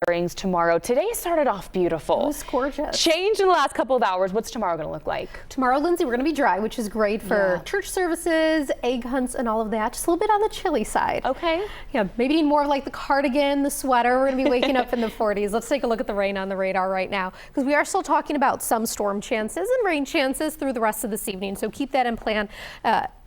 gatherings tomorrow. Today started off beautiful. It was gorgeous. Changed in the last couple of hours. What's tomorrow going to look like? Tomorrow, Lindsay, we're going to be dry, which is great for church services, egg hunts, and all of that. Just a little bit on the chilly side. Okay. Yeah, maybe need more of like the cardigan, the sweater. We're going to be waking up in the 40s. Let's take a look at the rain on the radar right now, because we are still talking about some storm chances and rain chances through the rest of this evening. So keep that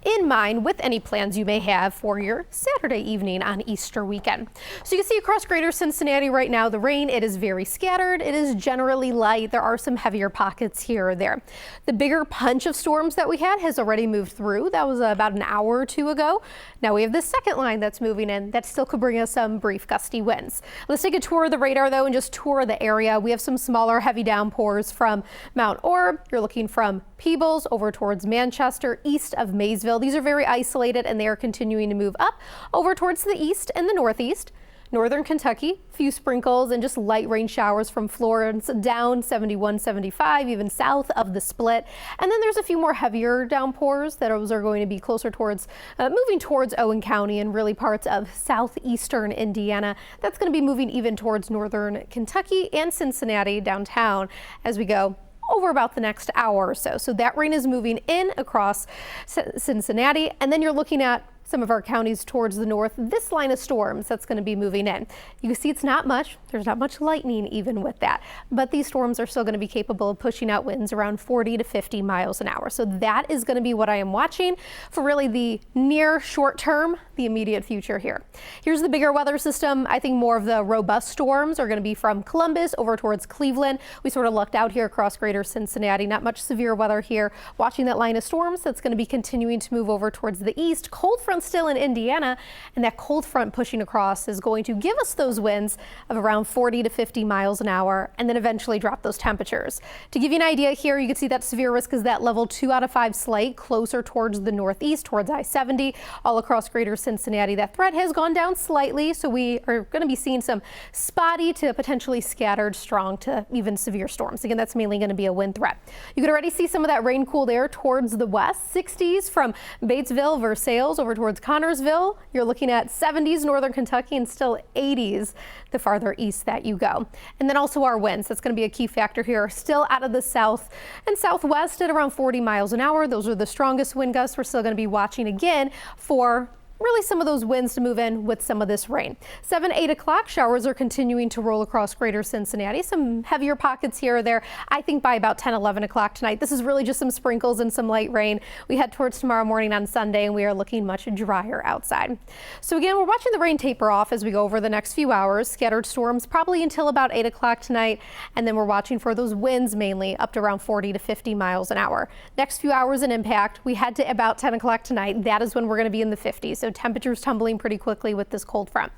in mind with any plans you may have for your Saturday evening on Easter weekend. So you can see across greater Cincinnati right now, the rain, it is very scattered. It is generally light. There are some heavier pockets here or there. The bigger punch of storms that we had has already moved through. That was about an hour or two ago. Now we have the second line that's moving in that still could bring us some brief gusty winds. Let's take a tour of the radar though and just tour the area. We have some smaller heavy downpours from Mount Orb. You're looking from Peebles over towards Manchester, east of Maysville. These are very isolated and they are continuing to move up over towards the east and the northeast. Northern Kentucky, few sprinkles and just light rain showers from Florence down 71, 75, even south of the split. And then there's a few more heavier downpours that are going to be closer towards, moving towards Owen County and really parts of southeastern Indiana. That's going to be moving even towards northern Kentucky and Cincinnati downtown as we go over about the next hour or so. So that rain is moving in across Cincinnati, and then you're looking at some of our counties towards the north. This line of storms that's going to be moving in. You can see it's not much. There's not much lightning even with that, but these storms are still going to be capable of pushing out winds around 40 to 50 miles an hour. So that is going to be what I am watching for really the near short term, the immediate future here. Here's the bigger weather system. I think more of the robust storms are going to be from Columbus over towards Cleveland. We sort of lucked out here across greater Cincinnati. Not much severe weather here. Watching that line of storms that's going to be continuing to move over towards the east. Cold front still in Indiana, and that cold front pushing across is going to give us those winds of around 40 to 50 miles an hour and then eventually drop those temperatures. To give you an idea here, you can see that severe risk is that level 2 out of 5 slight closer towards the northeast, towards I-70, all across greater Cincinnati. That threat has gone down slightly, so we are going to be seeing some spotty to potentially scattered, strong to even severe storms. Again, that's mainly going to be a wind threat. You can already see some of that rain cool there towards the west. 60s from Batesville, Versailles over towards Connorsville. You're looking at 70s northern Kentucky and still 80s the farther east that you go. And then also our winds. That's going to be a key factor here. Still out of the south and southwest at around 40 miles an hour. Those are the strongest wind gusts. We're still going to be watching again for really some of those winds to move in with some of this rain. 7, 8 o'clock showers are continuing to roll across greater Cincinnati. Some heavier pockets here or there. I think by about 10, 11 o'clock tonight, this is really just some sprinkles and some light rain. We head towards tomorrow morning on Sunday and we are looking much drier outside. So again, we're watching the rain taper off as we go over the next few hours. Scattered storms probably until about 8 o'clock tonight. And then we're watching for those winds mainly up to around 40 to 50 miles an hour. Next few hours in impact, we head to about 10 o'clock tonight. That is when we're going to be in the 50s. So temperatures tumbling pretty quickly with this cold front.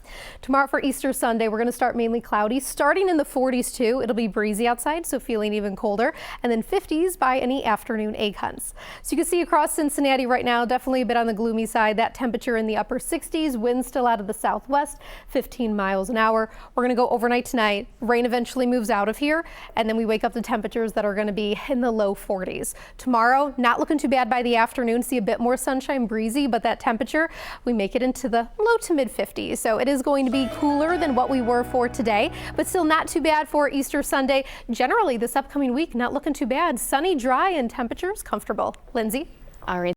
Tomorrow for Easter Sunday, we're going to start mainly cloudy, starting in the 40s too. It'll be breezy outside, so feeling even colder, and then 50s by any afternoon egg hunts. So you can see across Cincinnati right now, definitely a bit on the gloomy side. That temperature in the upper 60s, winds still out of the southwest, 15 miles an hour. We're going to go overnight tonight. Rain eventually moves out of here, and then we wake up to temperatures that are going to be in the low 40s. Tomorrow, not looking too bad by the afternoon. See a bit more sunshine, breezy, but that temperature, we make it into the low to mid 50s. So it is going to be cooler than what we were for today, but still not too bad for Easter Sunday. Generally, this upcoming week, not looking too bad. Sunny, dry, and temperatures comfortable. Lindsay? All right.